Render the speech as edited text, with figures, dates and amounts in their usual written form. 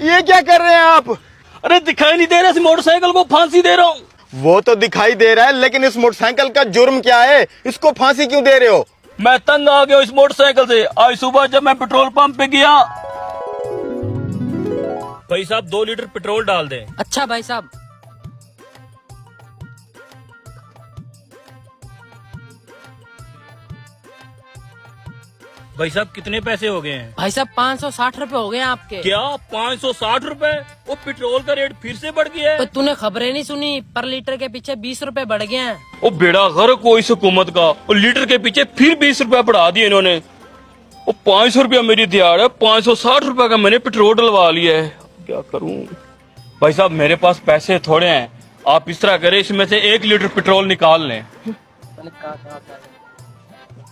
ये क्या कर रहे हैं आप? अरे दिखाई नहीं दे रहा, इस मोटरसाइकिल को फांसी दे रहा हूँ। वो तो दिखाई दे रहा है, लेकिन इस मोटरसाइकिल का जुर्म क्या है? इसको फांसी क्यों दे रहे हो? मैं तंग आ गया इस मोटरसाइकिल से। आज सुबह जब मैं पेट्रोल पंप पे गया, भाई साहब 2 लीटर पेट्रोल डाल दें। अच्छा भाई साहब। भाई साहब कितने पैसे हो गए हैं? भाई साहब 560 रुपए हो गए आपके। क्या 560 रुपए? वो पेट्रोल का रेट फिर से बढ़ गया तो है। तूने खबरें नहीं सुनी? पर लीटर के पीछे 20 रुपए बढ़ गए हैं। वो बेड़ा गर्क हो इस हुकूमत का। और लीटर के पीछे फिर 20 रुपया बढ़ा दिए इन्होंने। वो 500 रुपया मेरी दिहाड़ है, 560 रुपया का मैंने पेट्रोल डलवा लिया है। क्या करूं? भाई साहब मेरे पास पैसे थोड़े हैं, आप इस तरह करें इसमें से 1 लीटर पेट्रोल निकाल लें।